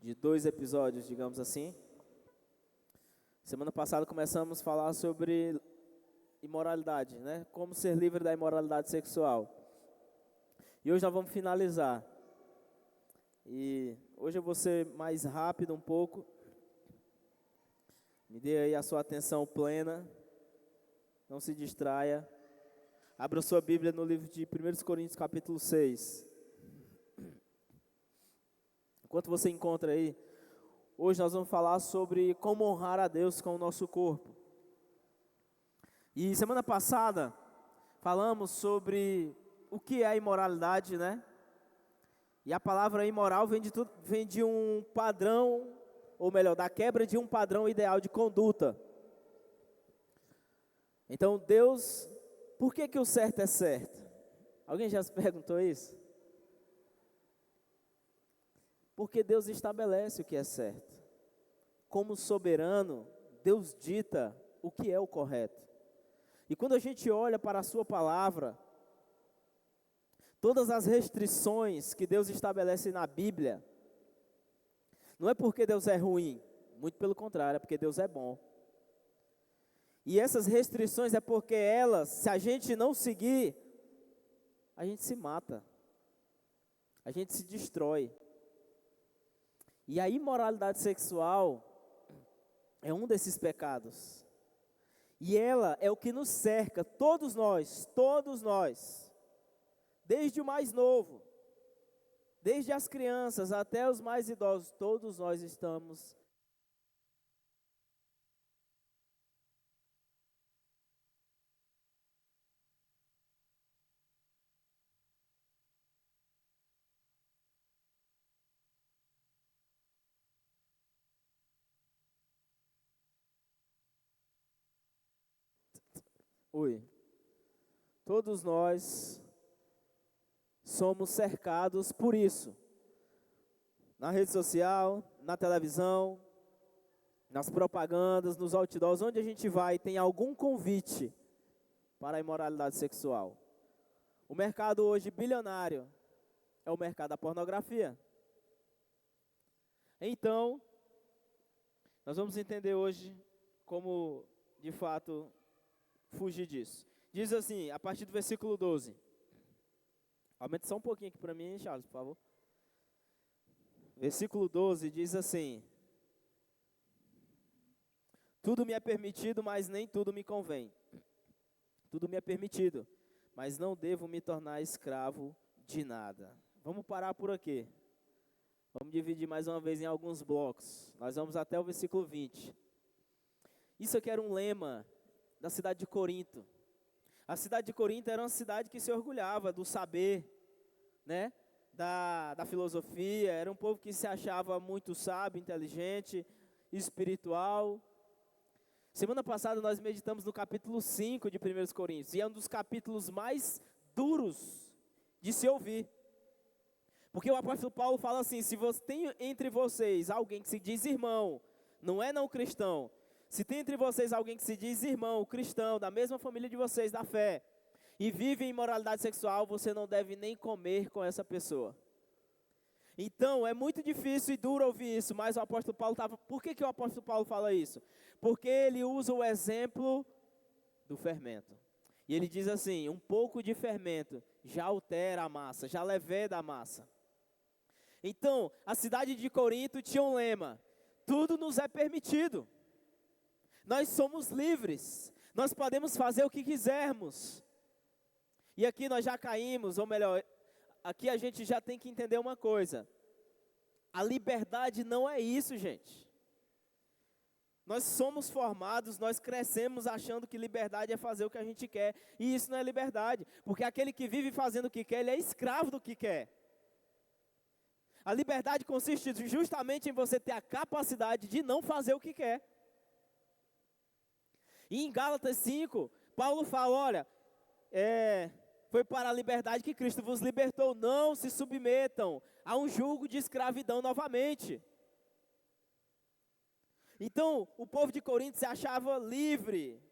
de 2 episódios, digamos assim. Semana passada começamos a falar sobre imoralidade, né? Como ser livre da imoralidade sexual. E hoje nós vamos finalizar. E hoje eu vou ser mais rápido um pouco. Me dê aí a sua atenção plena. Não se distraia. Abra sua Bíblia no livro de 1 Coríntios capítulo 6. Enquanto você encontra aí, hoje nós vamos falar sobre como honrar a Deus com o nosso corpo. E semana passada falamos sobre o que é a imoralidade, né? E a palavra imoral vem de um padrão, ou melhor, da quebra de um padrão ideal de conduta. Então Deus, por que o certo é certo? Alguém já se perguntou isso? Porque Deus estabelece o que é certo. Como soberano, Deus dita o que é o correto. E quando a gente olha para a sua palavra, todas as restrições que Deus estabelece na Bíblia, não é porque Deus é ruim, muito pelo contrário, é porque Deus é bom. E essas restrições é porque elas, se a gente não seguir, a gente se mata, a gente se destrói. E a imoralidade sexual é um desses pecados. E ela é o que nos cerca, todos nós, desde o mais novo, desde as crianças até os mais idosos, todos nós estamos. Todos nós somos cercados por isso. Na rede social, na televisão, nas propagandas, nos outdoors, onde a gente vai, tem algum convite para a imoralidade sexual. O mercado hoje bilionário é o mercado da pornografia. Então, nós vamos entender hoje como, de fato, fugir disso. Diz assim, a partir do versículo 12. Aumente só um pouquinho aqui para mim, Charles, por favor. Versículo 12 diz assim: tudo me é permitido, mas nem tudo me convém. Tudo me é permitido, mas não devo me tornar escravo de nada. Vamos parar por aqui. Vamos dividir mais uma vez em alguns blocos. Nós vamos até o versículo 20. Isso aqui era um lema da cidade de Corinto. A cidade de Corinto era uma cidade que se orgulhava do saber, né? Da filosofia. Era um povo que se achava muito sábio, inteligente, espiritual. Semana passada nós meditamos no capítulo 5 de 1 Coríntios. E é um dos capítulos mais duros de se ouvir. Porque o apóstolo Paulo fala assim: se você tem entre vocês alguém que se diz irmão, não é não cristão. Se tem entre vocês alguém que se diz irmão, cristão, da mesma família de vocês, da fé, e vive em imoralidade sexual, você não deve nem comer com essa pessoa. Então, é muito difícil e duro ouvir isso, mas o apóstolo Paulo estava... Por que o apóstolo Paulo fala isso? Porque ele usa o exemplo do fermento. E ele diz assim: um pouco de fermento já altera a massa, já leveda a massa. Então, a cidade de Corinto tinha um lema: tudo nos é permitido. Nós somos livres, nós podemos fazer o que quisermos. E aqui nós já caímos, ou melhor, aqui a gente já tem que entender uma coisa: a liberdade não é isso, gente. Nós somos formados, nós crescemos achando que liberdade é fazer o que a gente quer, e isso não é liberdade, porque aquele que vive fazendo o que quer, ele é escravo do que quer. A liberdade consiste justamente em você ter a capacidade de não fazer o que quer. E em Gálatas 5, Paulo fala: olha, foi para a liberdade que Cristo vos libertou, não se submetam a um jugo de escravidão novamente. Então, o povo de Corinto se achava livre.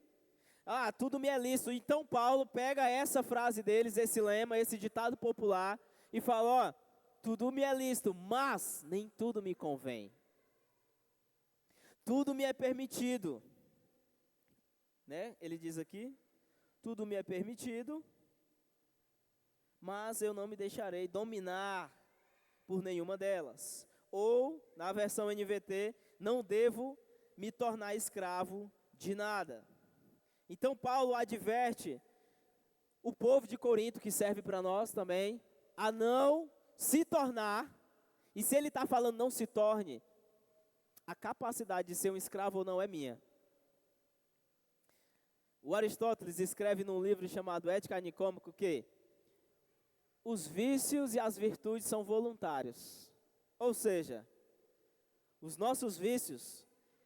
Tudo me é lícito. Então Paulo pega essa frase deles, esse lema, esse ditado popular, e fala: Tudo me é lícito, mas nem tudo me convém. Tudo me é permitido, né? Ele diz aqui, tudo me é permitido, mas eu não me deixarei dominar por nenhuma delas. Ou, na versão NVT, não devo me tornar escravo de nada. Então Paulo adverte o povo de Corinto, que serve para nós também, a não se tornar, e se ele está falando não se torne, a capacidade de ser um escravo ou não é minha. O Aristóteles escreve num livro chamado Ética Nicômaco que os vícios e as virtudes são voluntários. Ou seja, os nossos vícios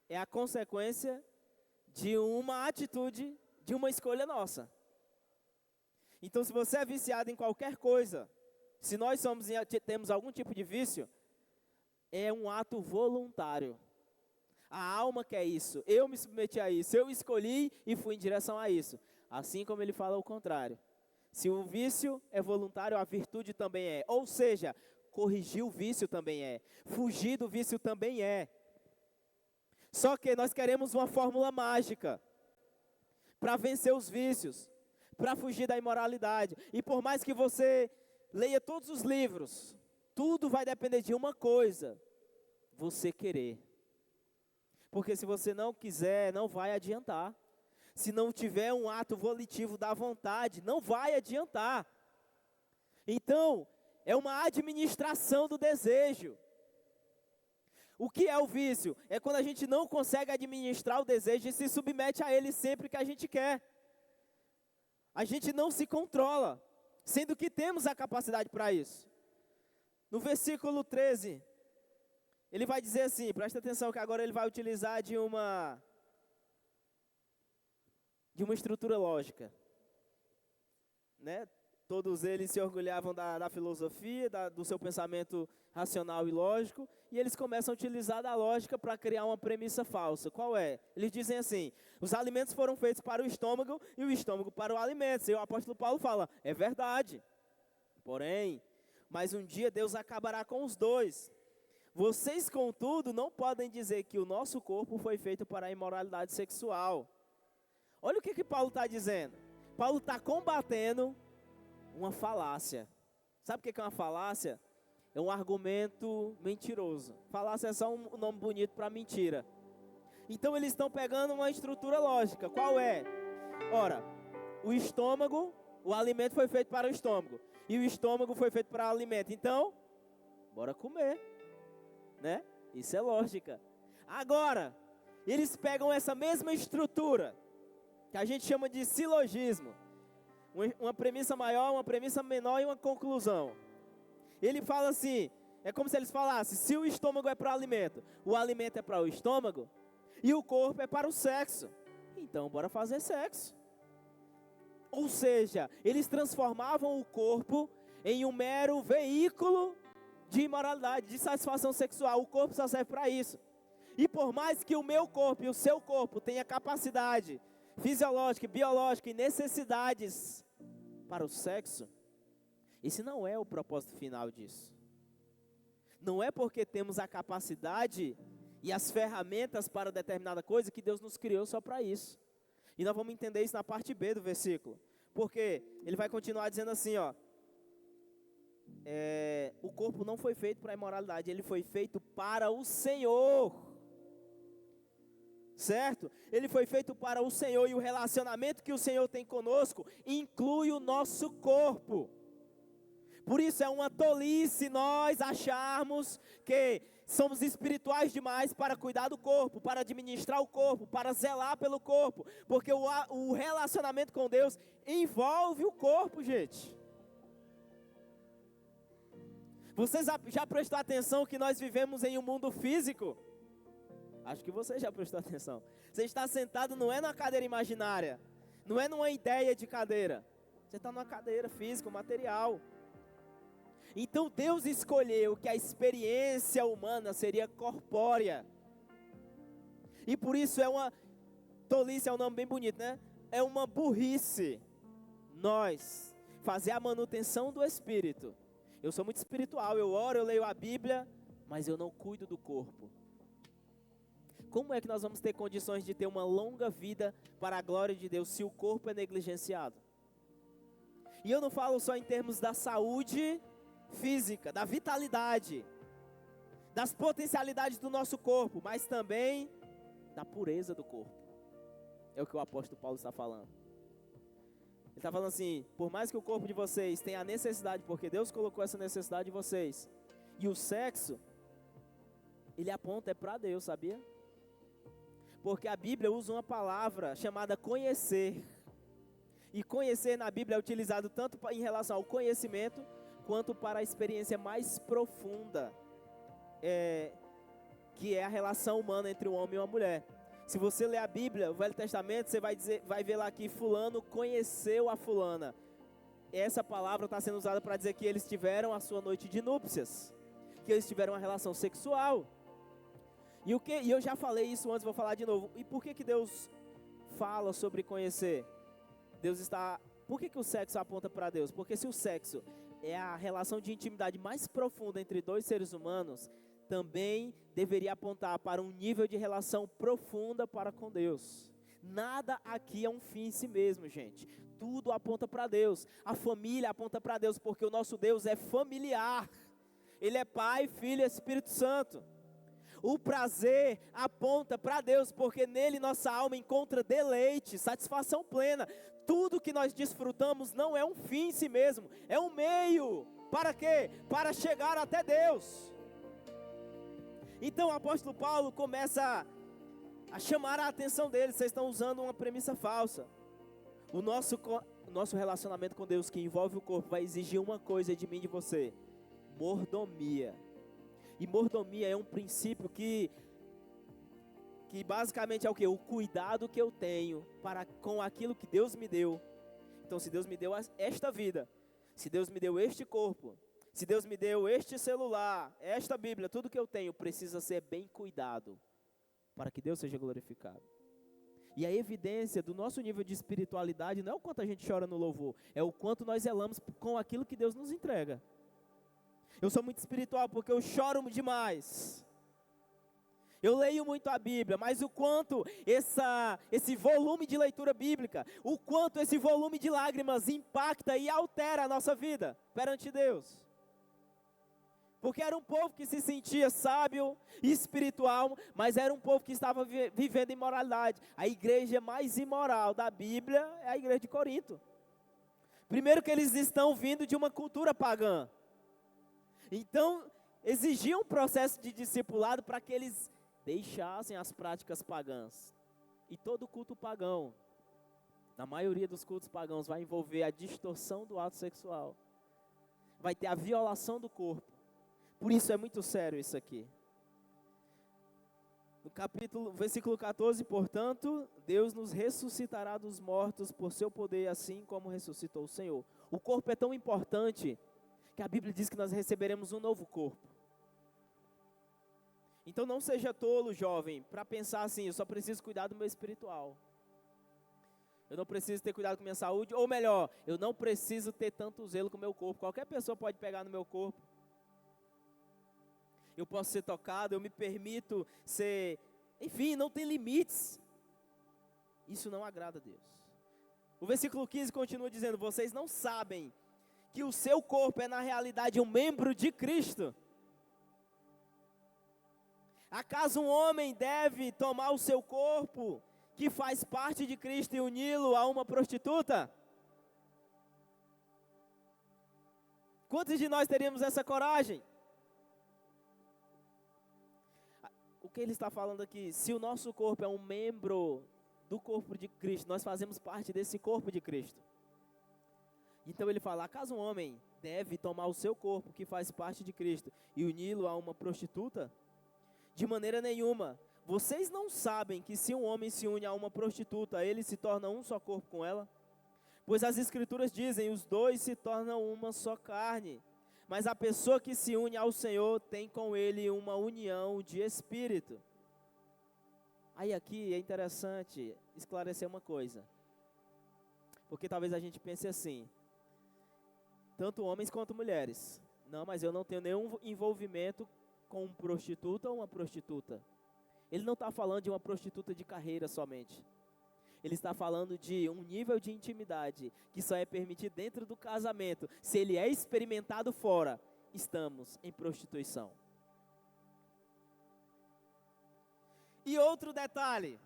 é a consequência de uma atitude, de uma escolha nossa. Então, se você é viciado em qualquer coisa, se nós temos algum tipo de vício, é um ato voluntário. A alma quer isso, eu me submeti a isso, eu escolhi e fui em direção a isso. Assim como ele fala o contrário. Se o vício é voluntário, a virtude também é. Ou seja, corrigir o vício também é. Fugir do vício também é. Só que nós queremos uma fórmula mágica para vencer os vícios, para fugir da imoralidade. E por mais que você leia todos os livros, tudo vai depender de uma coisa: você querer. Porque se você não quiser, não vai adiantar. Se não tiver um ato volitivo da vontade, não vai adiantar. Então, é uma administração do desejo. O que é o vício? É quando a gente não consegue administrar o desejo e se submete a ele sempre que a gente quer. A gente não se controla, sendo que temos a capacidade para isso. No versículo 13, ele vai dizer assim, presta atenção que agora ele vai utilizar de uma estrutura lógica, né? Todos eles se orgulhavam da filosofia, do seu pensamento racional e lógico, e eles começam a utilizar da lógica para criar uma premissa falsa. Qual é? Eles dizem assim, os alimentos foram feitos para o estômago e o estômago para o alimento. E o apóstolo Paulo fala, é verdade, porém, mas um dia Deus acabará com os dois. Vocês, contudo, não podem dizer que o nosso corpo foi feito para a imoralidade sexual. Olha o que Paulo está dizendo. Paulo está combatendo uma falácia. Sabe o que é uma falácia? É um argumento mentiroso. Falácia é só um nome bonito para mentira. Então eles estão pegando uma estrutura lógica. Qual é? Ora, o estômago, o alimento foi feito para o estômago. E o estômago foi feito para o alimento. Então, bora comer. Né? Isso é lógica. Agora, eles pegam essa mesma estrutura, que a gente chama de silogismo. Uma premissa maior, uma premissa menor e uma conclusão. Ele fala assim, é como se eles falassem, se o estômago é para o alimento é para o estômago, e o corpo é para o sexo. Então, bora fazer sexo. Ou seja, eles transformavam o corpo em um mero veículo de imoralidade, de satisfação sexual. O corpo só serve para isso. E por mais que o meu corpo e o seu corpo tenha capacidade fisiológica, biológica e necessidades para o sexo, esse não é o propósito final disso. Não é porque temos a capacidade e as ferramentas para determinada coisa que Deus nos criou só para isso. E nós vamos entender isso na parte B do versículo. Porque ele vai continuar dizendo assim, ó. O corpo não foi feito para a imoralidade, ele foi feito para o Senhor. Certo? Ele foi feito para o Senhor e o relacionamento que o Senhor tem conosco inclui o nosso corpo. Por isso é uma tolice nós acharmos que somos espirituais demais para cuidar do corpo, para administrar o corpo, para zelar pelo corpo. Porque o relacionamento com Deus envolve o corpo, gente. Você já prestou atenção que nós vivemos em um mundo físico? Acho que você já prestou atenção. Você está sentado não é numa cadeira imaginária, não é numa ideia de cadeira. Você está numa cadeira física, material. Então Deus escolheu que a experiência humana seria corpórea. E por isso é uma tolice, é um nome bem bonito, né? É uma burrice nós fazer a manutenção do espírito Eu sou muito espiritual, eu oro, eu leio a Bíblia, mas eu não cuido do corpo. Como é que nós vamos ter condições de ter uma longa vida para a glória de Deus se o corpo é negligenciado? E eu não falo só em termos da saúde física, da vitalidade, das potencialidades do nosso corpo, mas também da pureza do corpo. É o que o apóstolo Paulo está falando. Ele está falando assim, por mais que o corpo de vocês tenha a necessidade, porque Deus colocou essa necessidade em vocês, e o sexo, ele aponta para Deus, sabia? Porque a Bíblia usa uma palavra chamada conhecer. E conhecer na Bíblia é utilizado tanto em relação ao conhecimento, quanto para a experiência mais profunda, que é a relação humana entre um homem e uma mulher. Se você ler a Bíblia, o Velho Testamento, você vai ver lá que fulano conheceu a fulana. Essa palavra está sendo usada para dizer que eles tiveram a sua noite de núpcias, que eles tiveram uma relação sexual. E eu já falei isso antes, vou falar de novo. E por que Deus fala sobre conhecer? Por que o sexo aponta para Deus? Porque se o sexo é a relação de intimidade mais profunda entre dois seres humanos, também deveria apontar para um nível de relação profunda para com Deus. Nada aqui é um fim em si mesmo, gente. Tudo aponta para Deus. A família aponta para Deus, porque o nosso Deus é familiar. Ele é Pai, Filho e Espírito Santo. O prazer aponta para Deus, porque nele nossa alma encontra deleite, satisfação plena. Tudo que nós desfrutamos não é um fim em si mesmo, é um meio. Para quê? Para chegar até Deus. Então o apóstolo Paulo começa a chamar a atenção deles. Vocês estão usando uma premissa falsa. O nosso relacionamento com Deus, que envolve o corpo, vai exigir uma coisa de mim e de você: mordomia. E mordomia é um princípio que basicamente é o quê? O cuidado que eu tenho com aquilo que Deus me deu. Então, se Deus me deu esta vida, se Deus me deu este corpo, se Deus me deu este celular, esta Bíblia, tudo que eu tenho precisa ser bem cuidado, para que Deus seja glorificado. E a evidência do nosso nível de espiritualidade não é o quanto a gente chora no louvor, é o quanto nós zelamos com aquilo que Deus nos entrega. Eu sou muito espiritual porque eu choro demais. Eu leio muito a Bíblia, mas o quanto esse volume de leitura bíblica, o quanto esse volume de lágrimas impacta e altera a nossa vida perante Deus. Porque era um povo que se sentia sábio e espiritual, mas era um povo que estava vivendo imoralidade. A igreja mais imoral da Bíblia é a igreja de Corinto. Primeiro que eles estão vindo de uma cultura pagã. Então, exigia um processo de discipulado para que eles deixassem as práticas pagãs. E todo culto pagão, na maioria dos cultos pagãos, vai envolver a distorção do ato sexual. Vai ter a violação do corpo. Por isso é muito sério isso aqui. No versículo 14, portanto, Deus nos ressuscitará dos mortos por seu poder, assim como ressuscitou o Senhor. O corpo é tão importante que a Bíblia diz que nós receberemos um novo corpo. Então não seja tolo, jovem, para pensar assim: eu só preciso cuidar do meu espiritual. Eu não preciso ter cuidado com minha saúde, ou melhor, eu não preciso ter tanto zelo com o meu corpo. Qualquer pessoa pode pegar no meu corpo. Eu posso ser tocado, eu me permito ser, enfim, não tem limites. Isso não agrada a Deus. O versículo 15 continua dizendo: vocês não sabem que o seu corpo é na realidade um membro de Cristo? Acaso um homem deve tomar o seu corpo, que faz parte de Cristo, e uni-lo a uma prostituta? Quantos de nós teríamos essa coragem? O que ele está falando aqui? Se o nosso corpo é um membro do corpo de Cristo, nós fazemos parte desse corpo de Cristo. Então ele fala: acaso um homem deve tomar o seu corpo, que faz parte de Cristo, e uni-lo a uma prostituta? De maneira nenhuma. Vocês não sabem que se um homem se une a uma prostituta, ele se torna um só corpo com ela? Pois as Escrituras dizem: os dois se tornam uma só carne. Mas a pessoa que se une ao Senhor tem com Ele uma união de espírito. Aí aqui é interessante esclarecer uma coisa. Porque talvez a gente pense assim: tanto homens quanto mulheres, Não, mas eu não tenho nenhum envolvimento com um prostituta ou uma prostituta. Ele não está falando de uma prostituta de carreira somente. Ele está falando de um nível de intimidade que só é permitido dentro do casamento. Se ele é experimentado fora, estamos em prostituição. E outro detalhe,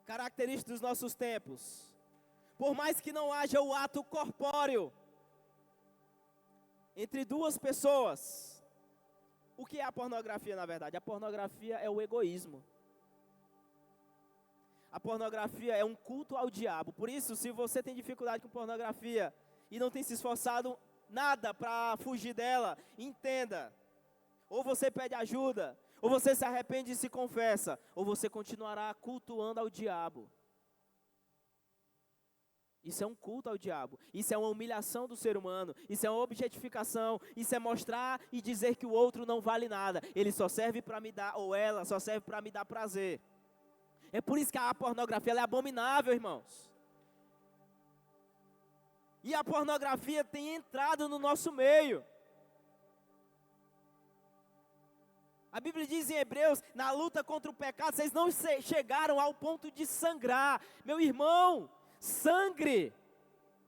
característico dos nossos tempos. Por mais que não haja o ato corpóreo entre duas pessoas, o que é a pornografia, na verdade? A pornografia é o egoísmo. A pornografia é um culto ao diabo. Por isso, se você tem dificuldade com pornografia e não tem se esforçado nada para fugir dela, entenda. Ou você pede ajuda, ou você se arrepende e se confessa, ou você continuará cultuando ao diabo. Isso é um culto ao diabo. Isso é uma humilhação do ser humano. Isso é uma objetificação. Isso é mostrar e dizer que o outro não vale nada. Ele só serve para me dar, ou ela só serve para me dar prazer. É por isso que a pornografia ela é abominável, irmãos. E a pornografia tem entrado no nosso meio. A Bíblia diz em Hebreus, na luta contra o pecado, vocês não chegaram ao ponto de sangrar. Meu irmão, sangre,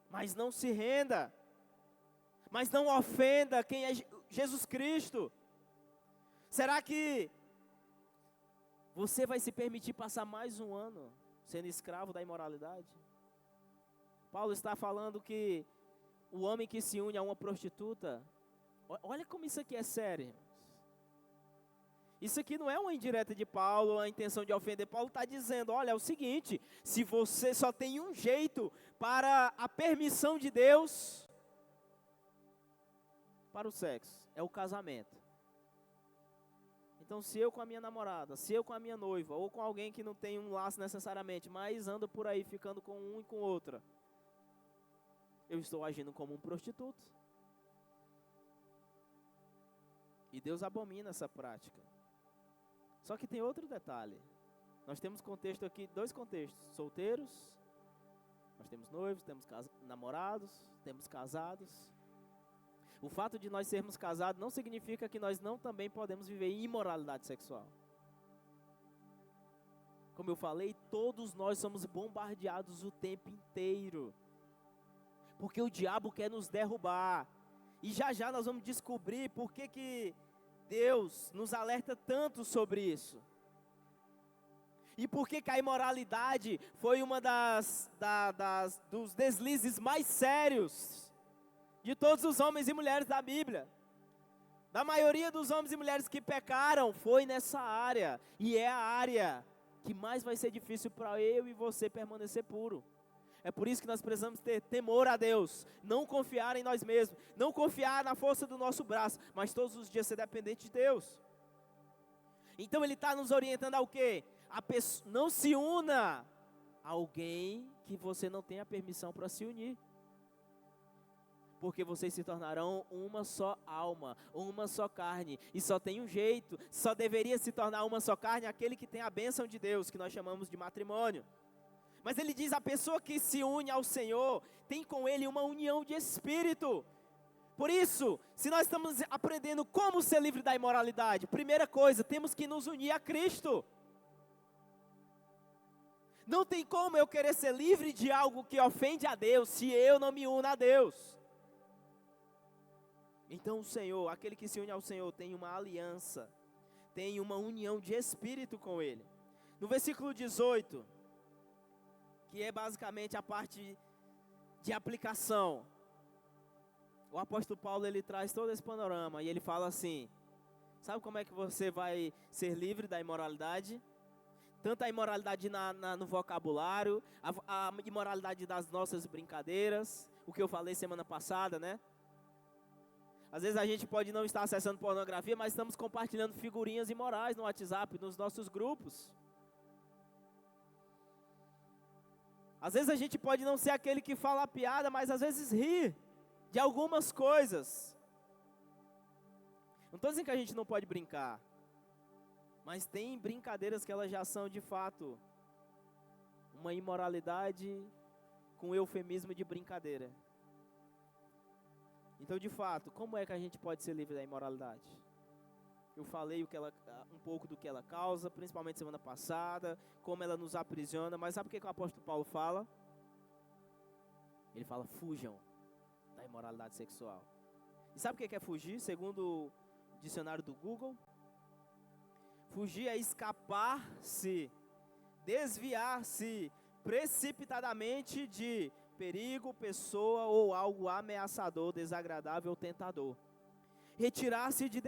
mas não se renda. Mas não ofenda quem é Jesus Cristo. Será que você vai se permitir passar mais um ano sendo escravo da imoralidade? Paulo está falando que o homem que se une a uma prostituta, olha como isso aqui é sério. Isso aqui não é uma indireta de Paulo, a intenção de ofender. Paulo está dizendo, olha, é o seguinte, se você só tem um jeito para a permissão de Deus para o sexo, é o casamento. Então, se eu com a minha namorada, se eu com a minha noiva, ou com alguém que não tem um laço necessariamente, mas ando por aí ficando com um e com outra, eu estou agindo como um prostituto. E Deus abomina essa prática. Só que tem outro detalhe. Nós temos contexto aqui, dois contextos. Solteiros, nós temos noivos, temos namorados, temos casados. O fato de nós sermos casados não significa que nós não também podemos viver em imoralidade sexual. Como eu falei, todos nós somos bombardeados o tempo inteiro. Porque o diabo quer nos derrubar. E já já nós vamos descobrir por que Deus nos alerta tanto sobre isso. E por que a imoralidade foi uma dos deslizes mais sérios de todos os homens e mulheres da Bíblia. Da maioria dos homens e mulheres que pecaram, foi nessa área. E é a área que mais vai ser difícil para eu e você permanecer puro. É por isso que nós precisamos ter temor a Deus, não confiar em nós mesmos, não confiar na força do nosso braço, mas todos os dias ser dependente de Deus. Então ele está nos orientando ao quê? Não se una a alguém que você não tem a permissão para se unir. Porque vocês se tornarão uma só alma, uma só carne. E só tem um jeito, só deveria se tornar uma só carne aquele que tem a bênção de Deus, que nós chamamos de matrimônio. Mas ele diz, a pessoa que se une ao Senhor, tem com Ele uma união de espírito. Por isso, se nós estamos aprendendo como ser livre da imoralidade, primeira coisa, temos que nos unir a Cristo. Não tem como eu querer ser livre de algo que ofende a Deus, se eu não me uno a Deus. Então o Senhor, aquele que se une ao Senhor, tem uma aliança, tem uma união de espírito com Ele. No versículo 18, que é basicamente a parte de aplicação, o apóstolo Paulo ele traz todo esse panorama e ele fala assim, sabe como é que você vai ser livre da imoralidade? Tanto a imoralidade no vocabulário, a imoralidade das nossas brincadeiras, o que eu falei semana passada, né? Às vezes a gente pode não estar acessando pornografia, mas estamos compartilhando figurinhas imorais no WhatsApp, nos nossos grupos. Às vezes a gente pode não ser aquele que fala a piada, mas às vezes ri de algumas coisas. Não estou dizendo que a gente não pode brincar, mas tem brincadeiras que elas já são de fato uma imoralidade com eufemismo de brincadeira. Então, de fato, como é que a gente pode ser livre da imoralidade? Eu falei um pouco do que ela causa, principalmente semana passada, como ela nos aprisiona, mas sabe o que o apóstolo Paulo fala? Ele fala, fujam da imoralidade sexual. E sabe o que é fugir? Segundo o dicionário do Google, fugir é escapar-se, desviar-se precipitadamente de perigo, pessoa ou algo ameaçador, desagradável ou tentador. Retirar-se de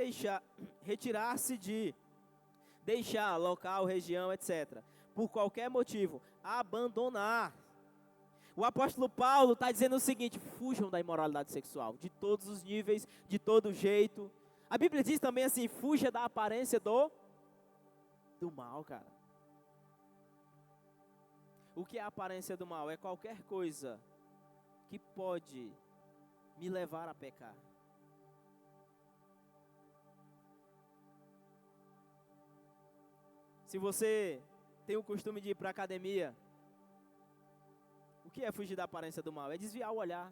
deixar local, região, etc. Por qualquer motivo, abandonar. O apóstolo Paulo está dizendo o seguinte, fujam da imoralidade sexual, de todos os níveis, de todo jeito. A Bíblia diz também assim, fuja da aparência do mal, cara. O que é a aparência do mal? É qualquer coisa que pode me levar a pecar. Se você tem o costume de ir para a academia, o que é fugir da aparência do mal? É desviar o olhar.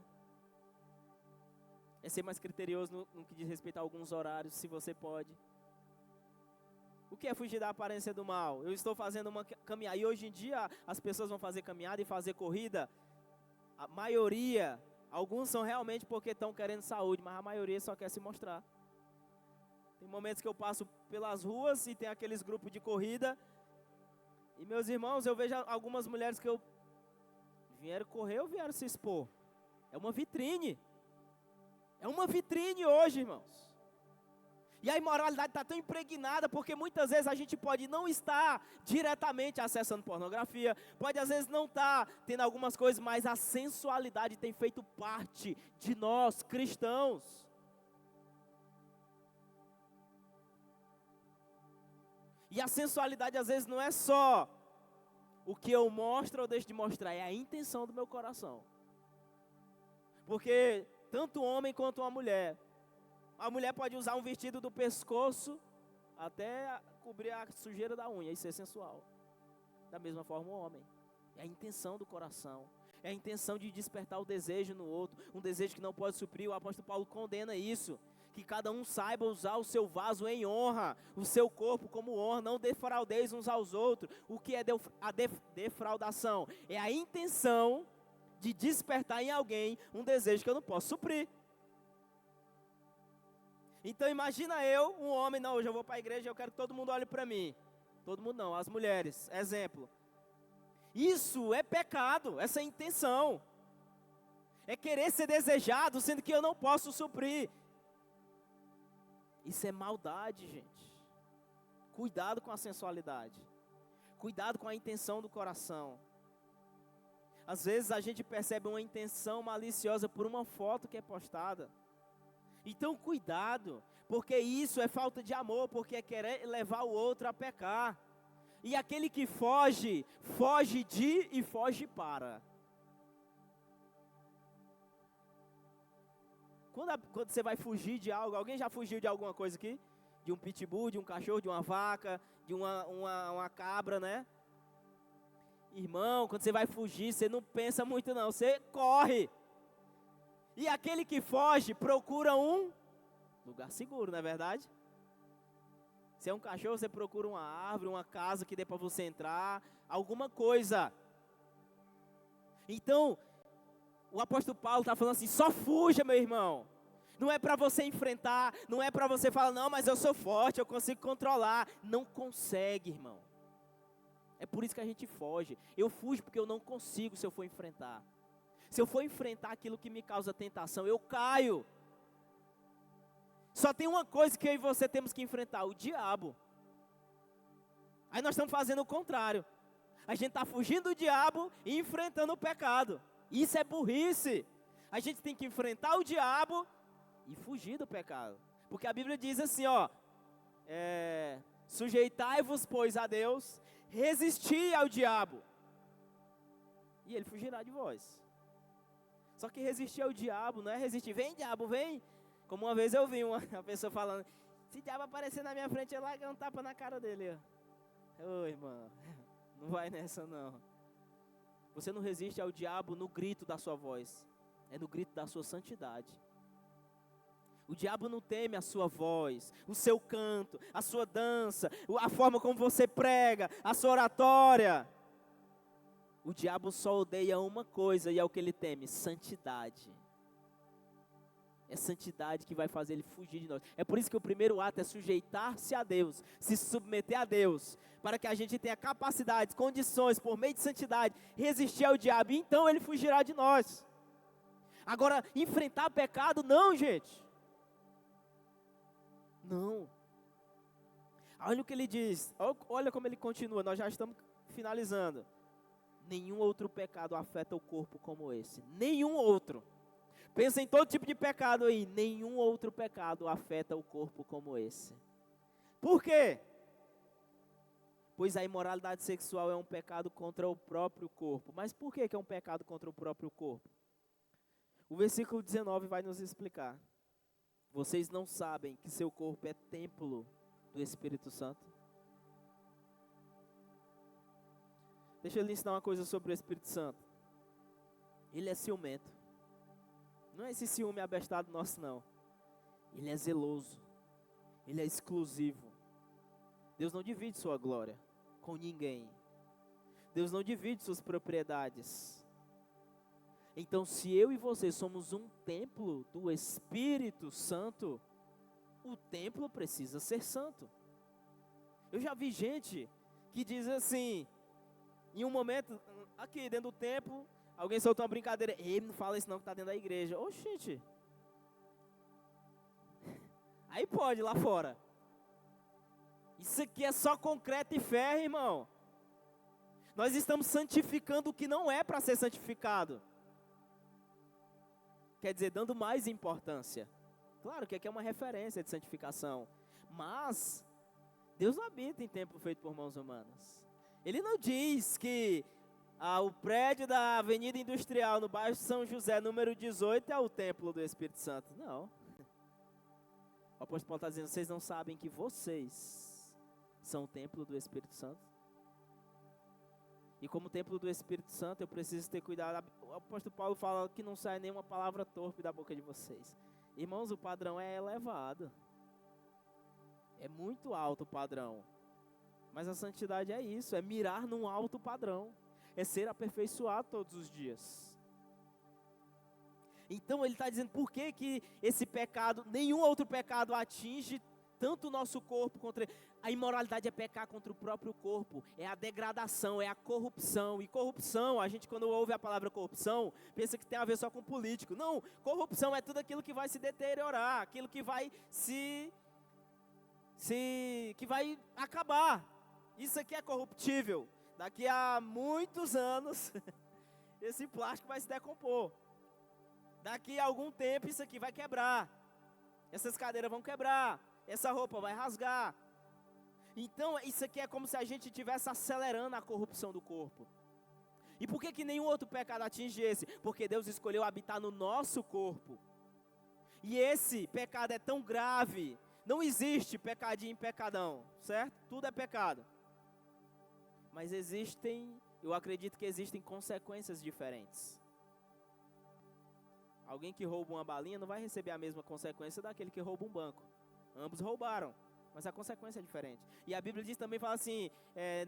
É ser mais criterioso no que diz respeito a alguns horários, se você pode. O que é fugir da aparência do mal? Eu estou fazendo uma caminhada, e hoje em dia as pessoas vão fazer caminhada e fazer corrida. A maioria, alguns são realmente porque estão querendo saúde, mas a maioria só quer se mostrar. Tem momentos que eu passo pelas ruas e tem aqueles grupos de corrida. E meus irmãos, eu vejo algumas mulheres que vieram correr ou vieram se expor. É uma vitrine. É uma vitrine hoje, irmãos. E a imoralidade está tão impregnada porque muitas vezes a gente pode não estar diretamente acessando pornografia, pode às vezes não estar tendo algumas coisas, mas a sensualidade tem feito parte de nós, cristãos. E a sensualidade às vezes não é só o que eu mostro ou deixo de mostrar, é a intenção do meu coração. Porque tanto o homem quanto a mulher pode usar um vestido do pescoço até cobrir a sujeira da unha e ser sensual. Da mesma forma o homem. É a intenção do coração. É a intenção de despertar o desejo no outro. Um desejo que não pode suprir. O apóstolo Paulo condena isso. Que cada um saiba usar o seu vaso em honra. O seu corpo como honra. Não defraudeis uns aos outros. O que é a defraudação? É a intenção de despertar em alguém um desejo que eu não posso suprir. Então imagina eu, um homem, não, hoje eu vou para a igreja e eu quero que todo mundo olhe para mim. Todo mundo não, as mulheres, exemplo. Isso é pecado, essa é a intenção. É querer ser desejado, sendo que eu não posso suprir. Isso é maldade, gente. Cuidado com a sensualidade. Cuidado com a intenção do coração. Às vezes a gente percebe uma intenção maliciosa por uma foto que é postada. Então cuidado, porque isso é falta de amor, porque é querer levar o outro a pecar. E aquele que foge, foge de e foge para. Quando você vai fugir de algo, alguém já fugiu de alguma coisa aqui? De um pitbull, de um cachorro, de uma vaca, de uma cabra, né? Irmão, quando você vai fugir, você não pensa muito não, você corre. E aquele que foge procura um lugar seguro, não é verdade? Se é um cachorro, você procura uma árvore, uma casa que dê para você entrar, alguma coisa. Então, o apóstolo Paulo está falando assim, só fuja, meu irmão. Não é para você enfrentar, não é para você falar, não, mas eu sou forte, eu consigo controlar. Não consegue, irmão. É por isso que a gente foge. Eu fujo porque eu não consigo se eu for enfrentar. Se eu for enfrentar aquilo que me causa tentação, eu caio. Só tem uma coisa que eu e você temos que enfrentar, o diabo. Aí nós estamos fazendo o contrário. A gente está fugindo do diabo e enfrentando o pecado. Isso é burrice. A gente tem que enfrentar o diabo e fugir do pecado. Porque a Bíblia diz assim, ó, sujeitai-vos, pois, a Deus, resisti ao diabo, e ele fugirá de vós. Só que resistir ao diabo não é resistir, vem diabo, vem. Como uma vez eu vi uma pessoa falando, se diabo aparecer na minha frente, eu largo um tapa na cara dele. Ô irmão, não vai nessa não. Você não resiste ao diabo no grito da sua voz, é no grito da sua santidade. O diabo não teme a sua voz, o seu canto, a sua dança, a forma como você prega, a sua oratória. O diabo só odeia uma coisa e é o que ele teme: santidade. É santidade que vai fazer ele fugir de nós. É por isso que o primeiro ato é sujeitar-se a Deus, se submeter a Deus, para que a gente tenha capacidades, condições, por meio de santidade, resistir ao diabo, e então ele fugirá de nós. Agora, enfrentar pecado, não, gente. Não. Olha o que ele diz, olha como ele continua, nós já estamos finalizando. Nenhum outro pecado afeta o corpo como esse, nenhum outro. Pensa em todo tipo de pecado aí, nenhum outro pecado afeta o corpo como esse. Por quê? Pois a imoralidade sexual é um pecado contra o próprio corpo. Mas por que é um pecado contra o próprio corpo? O versículo 19 vai nos explicar. Vocês não sabem que seu corpo é templo do Espírito Santo? Deixa eu lhe ensinar uma coisa sobre o Espírito Santo. Ele é ciumento. Não é esse ciúme abestado nosso, não. Ele é zeloso. Ele é exclusivo. Deus não divide sua glória com ninguém. Deus não divide suas propriedades. Então, se eu e você somos um templo do Espírito Santo, o templo precisa ser santo. Eu já vi gente que diz assim, em um momento, aqui dentro do templo, alguém soltou uma brincadeira: ei, não fala isso não que está dentro da igreja. Oxente. Aí pode, lá fora. Isso aqui é só concreto e ferro, irmão. Nós estamos santificando o que não é para ser santificado. Quer dizer, dando mais importância. Claro que aqui é uma referência de santificação. Mas Deus não habita em templo feito por mãos humanas. Ele não diz que o prédio da Avenida Industrial, no bairro São José, número 18, é o templo do Espírito Santo. Não. O apóstolo Paulo está dizendo: vocês não sabem que vocês são o templo do Espírito Santo? E como templo do Espírito Santo, eu preciso ter cuidado. O apóstolo Paulo fala que não sai nenhuma palavra torpe da boca de vocês. Irmãos, o padrão é elevado. É muito alto o padrão. Mas a santidade é isso, é mirar num alto padrão. É ser aperfeiçoado todos os dias. Então ele está dizendo por que esse pecado, nenhum outro pecado atinge tanto o nosso corpo contra ele. A imoralidade é pecar contra o próprio corpo, é a degradação, é a corrupção. E corrupção, a gente quando ouve a palavra corrupção, pensa que tem a ver só com político. Não, corrupção é tudo aquilo que vai se deteriorar, aquilo que vai que vai acabar. Isso aqui é corruptível. Daqui a muitos anos, esse plástico vai se decompor. Daqui a algum tempo isso aqui vai quebrar. Essas cadeiras vão quebrar. Essa roupa vai rasgar. Então isso aqui é como se a gente estivesse acelerando a corrupção do corpo. E por que nenhum outro pecado atinge esse? Porque Deus escolheu habitar no nosso corpo. E esse pecado é tão grave. Não existe pecadinho e pecadão, certo? Tudo é pecado. Mas eu acredito que existem consequências diferentes. Alguém que rouba uma balinha não vai receber a mesma consequência daquele que rouba um banco. Ambos roubaram, mas a consequência é diferente. E a Bíblia diz também, fala assim,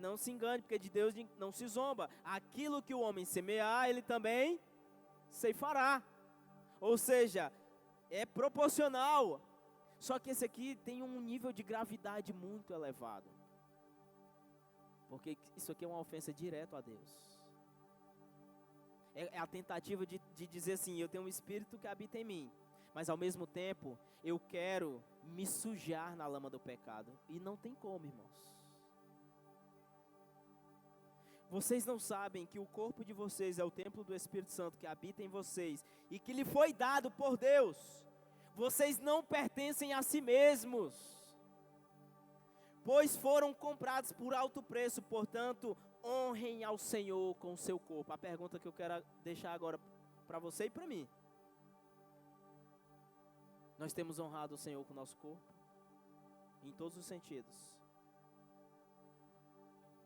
não se engane, porque de Deus não se zomba. Aquilo que o homem semear, ele também ceifará. Ou seja, é proporcional. Só que esse aqui tem um nível de gravidade muito elevado. Porque isso aqui é uma ofensa direta a Deus. É a tentativa de dizer assim, eu tenho um espírito que habita em mim, mas ao mesmo tempo, eu quero me sujar na lama do pecado. E não tem como, irmãos. Vocês não sabem que o corpo de vocês é o templo do Espírito Santo que habita em vocês e que lhe foi dado por Deus. Vocês não pertencem a si mesmos, pois foram comprados por alto preço, portanto, honrem ao Senhor com o seu corpo. A pergunta que eu quero deixar agora para você e para mim: nós temos honrado o Senhor com o nosso corpo? Em todos os sentidos.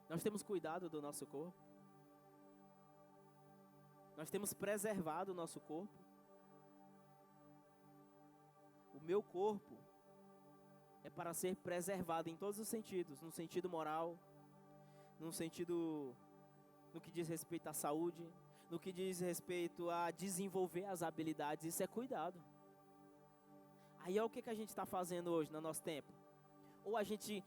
Nós temos cuidado do nosso corpo? Nós temos preservado o nosso corpo? O meu corpo é para ser preservado em todos os sentidos, no sentido moral, no sentido, no que diz respeito à saúde, no que diz respeito a desenvolver as habilidades, isso é cuidado. Aí é o que a gente está fazendo hoje no nosso tempo. Ou a gente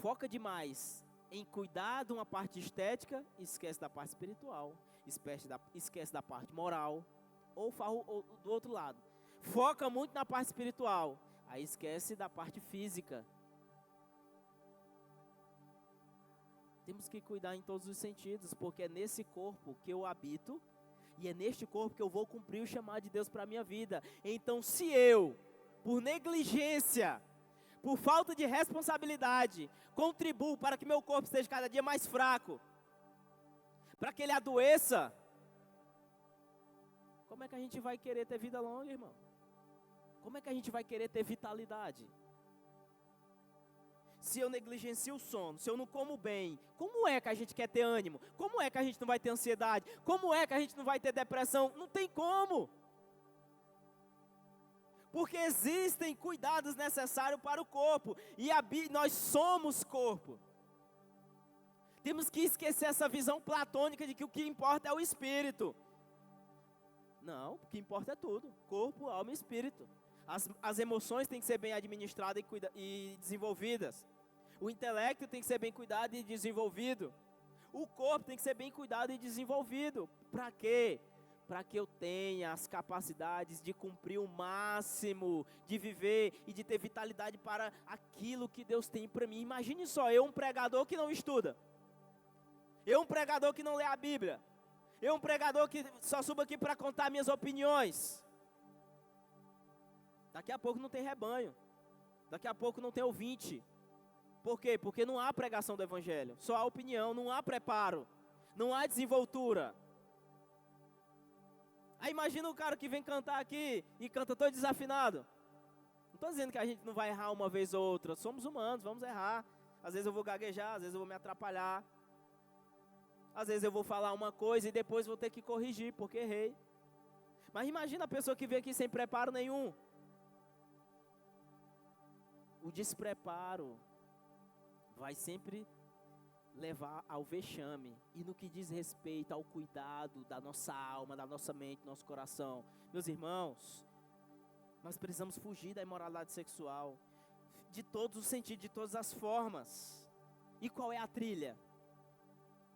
foca demais em cuidar de uma parte estética e esquece da parte espiritual, esquece da parte moral, ou do outro lado. Foca muito na parte espiritual, aí esquece da parte física. Temos que cuidar em todos os sentidos, porque é nesse corpo que eu habito, e é neste corpo que eu vou cumprir o chamado de Deus para a minha vida. Então, se eu, por negligência, por falta de responsabilidade, contribuo para que meu corpo esteja cada dia mais fraco, para que ele adoeça, como é que a gente vai querer ter vida longa, irmão? Como é que a gente vai querer ter vitalidade? Se eu negligencio o sono, se eu não como bem, como é que a gente quer ter ânimo? Como é que a gente não vai ter ansiedade? Como é que a gente não vai ter depressão? Não tem como. Porque existem cuidados necessários para o corpo. E nós somos corpo. Temos que esquecer essa visão platônica de que o que importa é o espírito. Não, o que importa é tudo. Corpo, alma e espírito. As emoções têm que ser bem administradas e desenvolvidas. O intelecto tem que ser bem cuidado e desenvolvido. O corpo tem que ser bem cuidado e desenvolvido. Para quê? Para que eu tenha as capacidades de cumprir o máximo, de viver e de ter vitalidade para aquilo que Deus tem para mim. Imagine só, eu um pregador que não estuda. Eu um pregador que não lê a Bíblia. Eu um pregador que só subo aqui para contar minhas opiniões. Daqui a pouco não tem rebanho. Daqui a pouco não tem ouvinte. Por quê? Porque não há pregação do evangelho. Só há opinião, não há preparo. Não há desenvoltura. Aí imagina o cara que vem cantar aqui e canta todo desafinado. Não estou dizendo que a gente não vai errar uma vez ou outra. Somos humanos, vamos errar. Às vezes eu vou gaguejar, às vezes eu vou me atrapalhar. Às vezes eu vou falar uma coisa e depois vou ter que corrigir porque errei. Mas imagina a pessoa que vem aqui sem preparo nenhum. O despreparo vai sempre levar ao vexame. E no que diz respeito ao cuidado da nossa alma, da nossa mente, do nosso coração. Meus irmãos, nós precisamos fugir da imoralidade sexual. De todos os sentidos, de todas as formas. E qual é a trilha?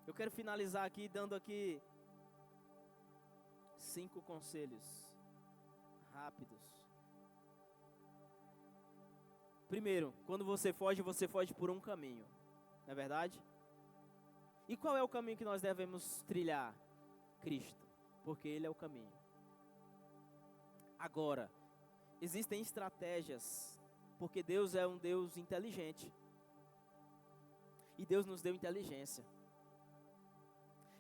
Eu quero finalizar aqui dando aqui 5 conselhos rápidos. Primeiro, quando você foge por um caminho. Não é verdade? E qual é o caminho que nós devemos trilhar? Cristo, porque Ele é o caminho. Agora, existem estratégias, porque Deus é um Deus inteligente. E Deus nos deu inteligência.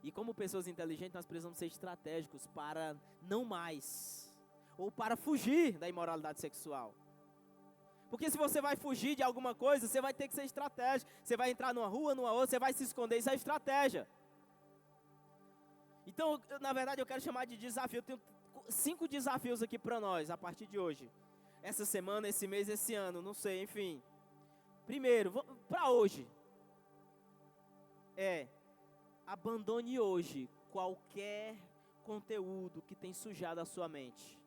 E como pessoas inteligentes, nós precisamos ser estratégicos para não mais, ou para fugir da imoralidade sexual. Porque se você vai fugir de alguma coisa, você vai ter que ser estratégico. Você vai entrar numa rua, numa outra, você vai se esconder, isso é estratégia. Então, na verdade, eu quero chamar de desafio. Eu tenho 5 desafios aqui para nós, a partir de hoje. Essa semana, esse mês, esse ano, não sei, enfim. Primeiro, para hoje. Abandone hoje qualquer conteúdo que tem sujado a sua mente.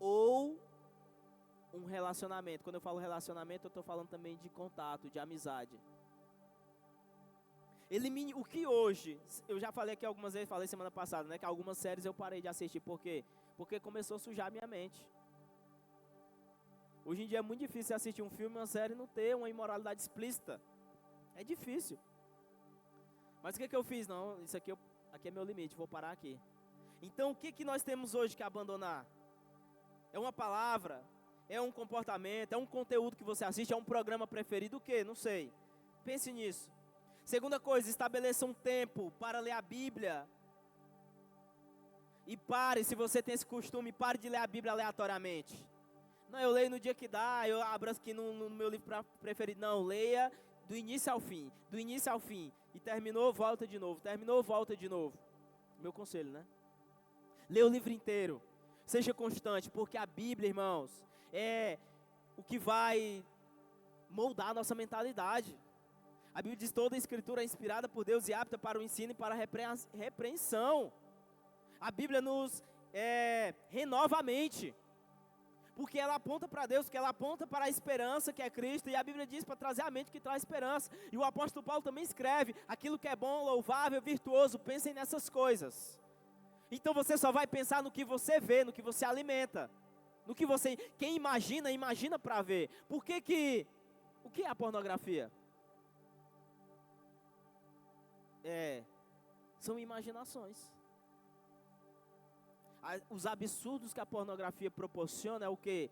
Ou um relacionamento. Quando eu falo relacionamento, eu estou falando também de contato, de amizade. Elimine o que hoje, eu já falei aqui algumas vezes, falei semana passada, né, que algumas séries eu parei de assistir. Por quê? Porque começou a sujar a minha mente. Hoje em dia é muito difícil assistir um filme, uma série e não ter uma imoralidade explícita. É difícil. Mas o que eu fiz? Não, isso aqui, aqui é meu limite, vou parar aqui. Então o que nós temos hoje que abandonar? É uma palavra? É um comportamento? É um conteúdo que você assiste? É um programa preferido? O quê? Não sei. Pense nisso. Segunda coisa, estabeleça um tempo para ler a Bíblia. E pare, se você tem esse costume, pare de ler a Bíblia aleatoriamente. Não, eu leio no dia que dá, eu abro aqui no meu livro preferido. Não, leia do início ao fim. Do início ao fim. E terminou, volta de novo. Terminou, volta de novo. Meu conselho, né? Leia o livro inteiro. Seja constante, porque a Bíblia, irmãos, é o que vai moldar a nossa mentalidade. A Bíblia diz: toda a escritura é inspirada por Deus e apta para o ensino e para a repreensão. A Bíblia nos renova a mente, porque ela aponta para Deus, porque ela aponta para a esperança que é Cristo, e a Bíblia diz para trazer a mente que traz esperança. E o apóstolo Paulo também escreve: aquilo que é bom, louvável, virtuoso, pensem nessas coisas. Então você só vai pensar no que você vê, no que você alimenta, no que você, quem imagina, imagina para ver. O que é a pornografia? São imaginações. Os absurdos que a pornografia proporciona é o quê?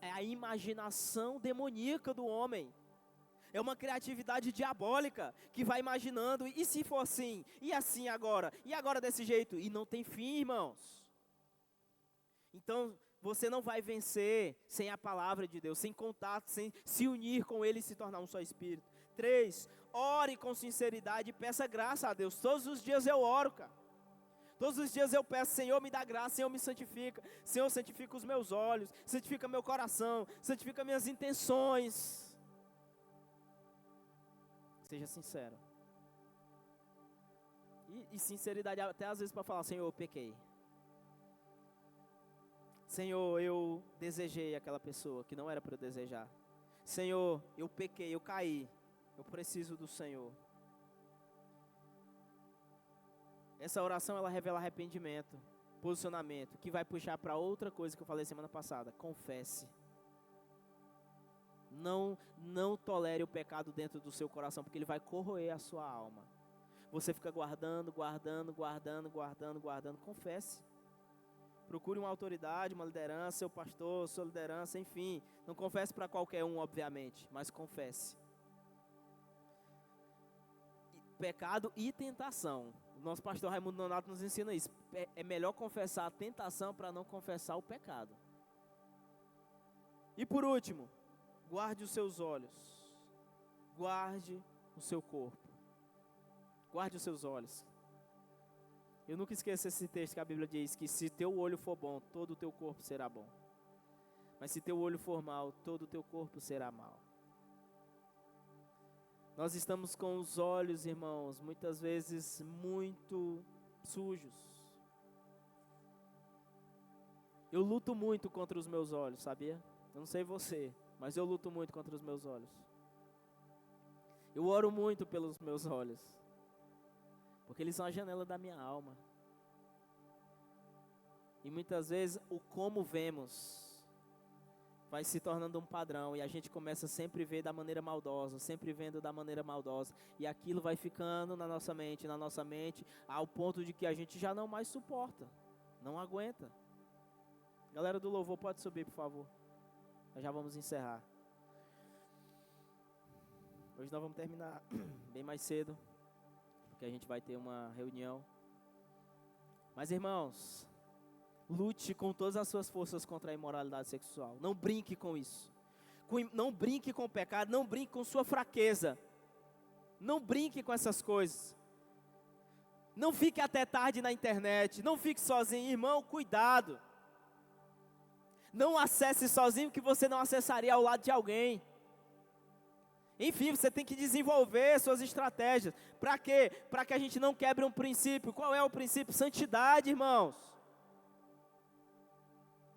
É a imaginação demoníaca do homem. É uma criatividade diabólica que vai imaginando, e se for assim, e assim agora, e agora desse jeito, e não tem fim, irmãos. Então, você não vai vencer sem a palavra de Deus, sem contato, sem se unir com Ele e se tornar um só espírito. 3, ore com sinceridade e peça graça a Deus. Todos os dias eu oro, cara. Todos os dias eu peço: Senhor, me dá graça, Senhor, me santifica. Senhor, santifica os meus olhos, santifica meu coração, santifica minhas intenções. Seja sincero. E sinceridade até às vezes para falar: Senhor, eu pequei. Senhor, eu desejei aquela pessoa que não era para eu desejar. Senhor, eu pequei, eu caí. Eu preciso do Senhor. Essa oração, ela revela arrependimento, posicionamento, que vai puxar para outra coisa que eu falei semana passada: confesse. Não tolere o pecado dentro do seu coração, porque ele vai corroer a sua alma. Você fica guardando, confesse. Procure uma autoridade, uma liderança, seu pastor, sua liderança, enfim. Não confesse para qualquer um, obviamente, mas confesse. Pecado e tentação. O nosso pastor Raimundo Nonato nos ensina isso. É melhor confessar a tentação para não confessar o pecado. E por último, guarde os seus olhos. Guarde o seu corpo. Guarde os seus olhos. Eu nunca esqueço esse texto que a Bíblia diz que se teu olho for bom, todo o teu corpo será bom. Mas se teu olho for mau, todo o teu corpo será mau. Nós estamos com os olhos, irmãos, muitas vezes muito sujos. Eu luto muito contra os meus olhos, sabia? Eu não sei você, mas eu luto muito contra os meus olhos. Eu oro muito pelos meus olhos, porque eles são a janela da minha alma. E muitas vezes o como vemos vai se tornando um padrão, e a gente começa sempre a ver da maneira maldosa, sempre vendo da maneira maldosa, e aquilo vai ficando na nossa mente, ao ponto de que a gente já não mais suporta, não aguenta. Galera do louvor, pode subir, por favor. Nós já vamos encerrar. Hoje nós vamos terminar bem mais cedo, porque a gente vai ter uma reunião. Mas, irmãos, lute com todas as suas forças contra a imoralidade sexual. Não brinque com isso. Não brinque com o pecado, não brinque com sua fraqueza. Não brinque com essas coisas. Não fique até tarde na internet, não fique sozinho. Irmão, cuidado. Não acesse sozinho, que você não acessaria ao lado de alguém. Enfim, você tem que desenvolver suas estratégias. Para quê? Para que a gente não quebre um princípio. Qual é o princípio? Santidade, irmãos.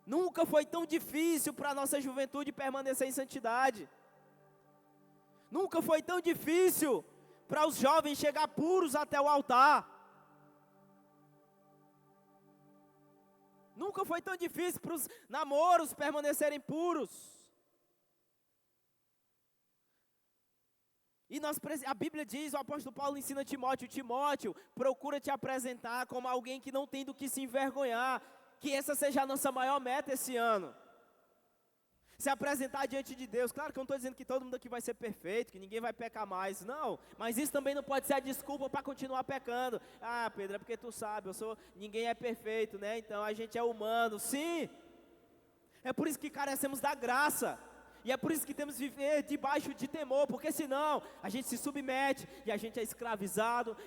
Nunca foi tão difícil para a nossa juventude permanecer em santidade. Nunca foi tão difícil para os jovens chegar puros até o altar. Nunca foi tão difícil para os namoros permanecerem puros. E a Bíblia diz, o apóstolo Paulo ensina Timóteo, procura te apresentar como alguém que não tem do que se envergonhar. Que essa seja a nossa maior meta esse ano. Se apresentar diante de Deus. Claro que eu não estou dizendo que todo mundo aqui vai ser perfeito, que ninguém vai pecar mais, não. Mas isso também não pode ser a desculpa para continuar pecando. Ah, Pedro, é porque tu sabe, ninguém é perfeito, né? Então a gente é humano. Sim. É por isso que carecemos da graça. E é por isso que temos que viver debaixo de temor, porque senão a gente se submete e a gente é escravizado.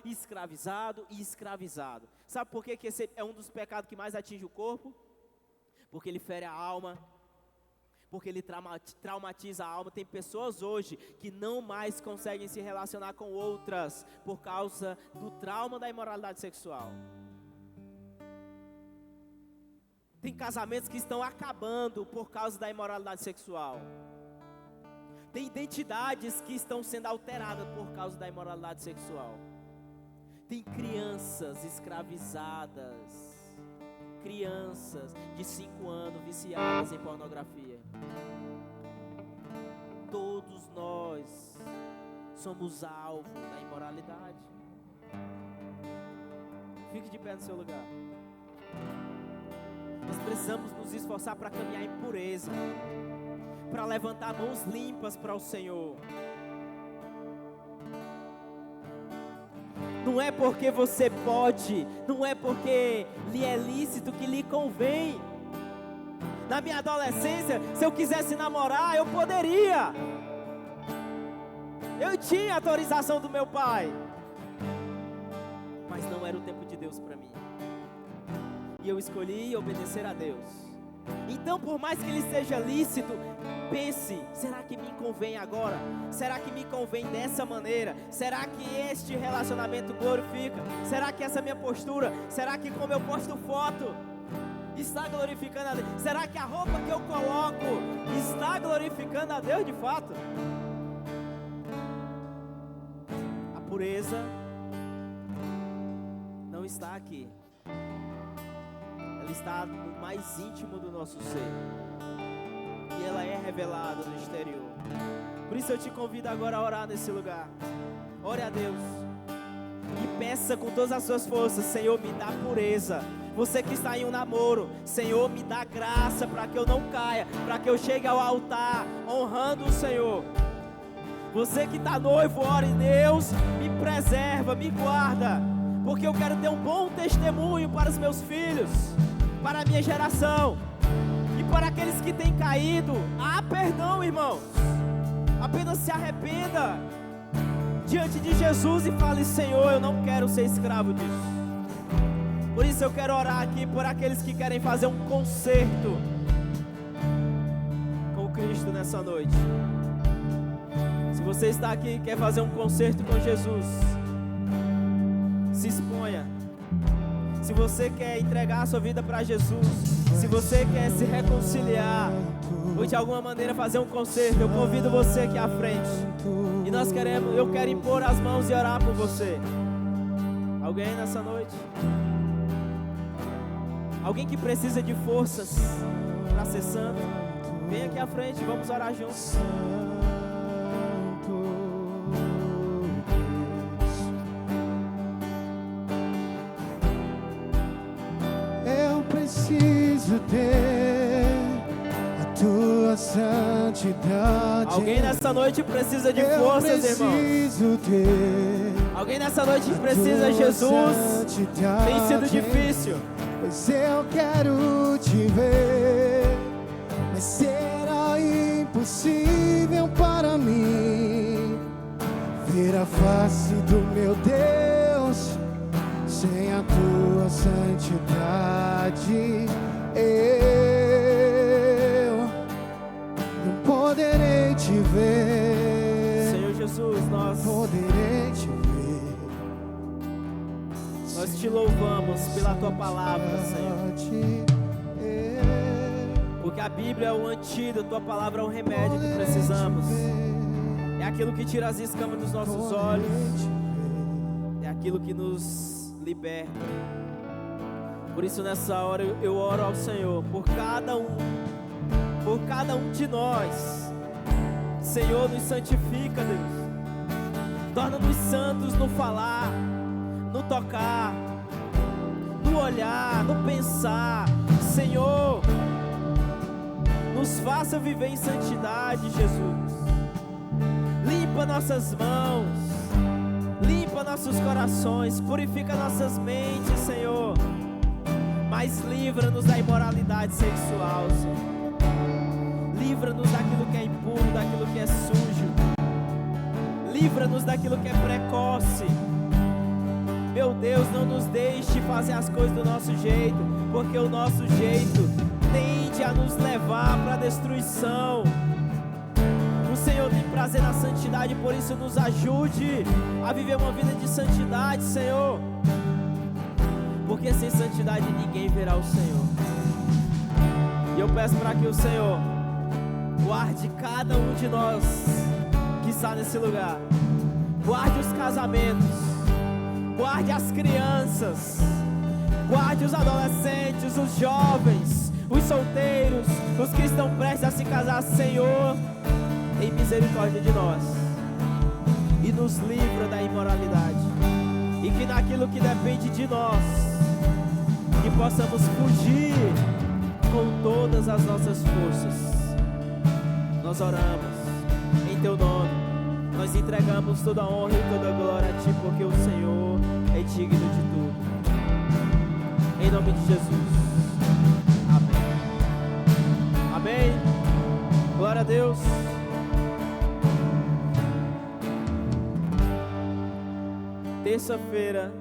Sabe por que esse é um dos pecados que mais atinge o corpo? Porque ele fere a alma. porque ele traumatiza a alma. Tem pessoas hoje que não mais conseguem se relacionar com outras por causa do trauma da imoralidade sexual. Tem casamentos que estão acabando por causa da imoralidade sexual. Tem identidades que estão sendo alteradas por causa da imoralidade sexual. Tem crianças escravizadas, crianças de 5 anos viciadas em pornografia. Todos nós somos alvo da imoralidade. Fique de pé no seu lugar. Nós precisamos nos esforçar para caminhar em pureza, para levantar mãos limpas para o Senhor. Não é porque você pode, não é porque lhe é lícito que lhe convém. Na minha adolescência, se eu quisesse namorar, eu poderia. Eu tinha autorização do meu pai. Mas não era o tempo de Deus para mim. E eu escolhi obedecer a Deus. Então, por mais que ele seja lícito, pense, será que me convém agora? Será que me convém dessa maneira? Será que este relacionamento glorifica? Será que essa minha postura? Será que como eu posto foto está glorificando a Deus? Será que a roupa que eu coloco está glorificando a Deus de fato? A pureza não está aqui. Ela está no mais íntimo do nosso ser. E ela é revelada no exterior. Por isso eu te convido agora a orar nesse lugar. Ore a Deus. E peça com todas as suas forças: Senhor, me dá pureza. Você que está em um namoro, Senhor, me dá graça para que eu não caia, para que eu chegue ao altar honrando o Senhor. Você que está noivo, ore: Deus, me preserva, me guarda, porque eu quero ter um bom testemunho para os meus filhos, para a minha geração. E para aqueles que têm caído, há perdão, irmãos. Apenas se arrependa diante de Jesus e fale: Senhor, eu não quero ser escravo disso. Por isso eu quero orar aqui por aqueles que querem fazer um concerto com Cristo nessa noite. Se você está aqui e quer fazer um concerto com Jesus, se exponha. Se você quer entregar a sua vida para Jesus, se você quer se reconciliar ou de alguma maneira fazer um concerto, eu convido você aqui à frente. E eu quero impor as mãos e orar por você. Alguém nessa noite? Alguém que precisa de forças para ser santo? Vem aqui à frente, vamos orar juntos. Eu preciso ter a tua santidade. Alguém nessa noite precisa de forças, irmão. Alguém nessa noite precisa de Jesus. Tem sido difícil. Pois eu quero te ver, mas será impossível para mim ver a face do meu Deus sem a tua santidade. Eu não poderei te ver, Senhor Jesus, nós poderei te ver. Nós te louvamos pela tua palavra, Senhor. Porque a Bíblia é o antídoto, a tua palavra é o remédio que precisamos. É aquilo que tira as escamas dos nossos olhos. É aquilo que nos liberta. Por isso nessa hora eu oro ao Senhor por cada um de nós. Senhor, nos santifica, Deus. Torna-nos santos no falar, no tocar, no olhar, no pensar. Senhor, nos faça viver em santidade, Jesus. Limpa nossas mãos, limpa nossos corações, purifica nossas mentes, Senhor. Mas livra-nos da imoralidade sexual, Senhor. Livra-nos daquilo que é impuro, daquilo que é sujo. Livra-nos daquilo que é precoce. Meu Deus, não nos deixe fazer as coisas do nosso jeito, porque o nosso jeito tende a nos levar para a destruição. O Senhor tem prazer na santidade, por isso nos ajude a viver uma vida de santidade, Senhor. Porque sem santidade ninguém verá o Senhor. E eu peço para que o Senhor guarde cada um de nós que está nesse lugar. Guarde os casamentos, guarde as crianças, guarde os adolescentes, os jovens, os solteiros, os que estão prestes a se casar. Senhor, tem misericórdia de nós e nos livra da imoralidade. E que naquilo que depende de nós, que possamos fugir com todas as nossas forças. Nós oramos em Teu nome, nós entregamos toda a honra e toda a glória a Ti, porque o Senhor é digno de tudo. Em nome de Jesus. Amém. Amém. Glória a Deus. Terça-feira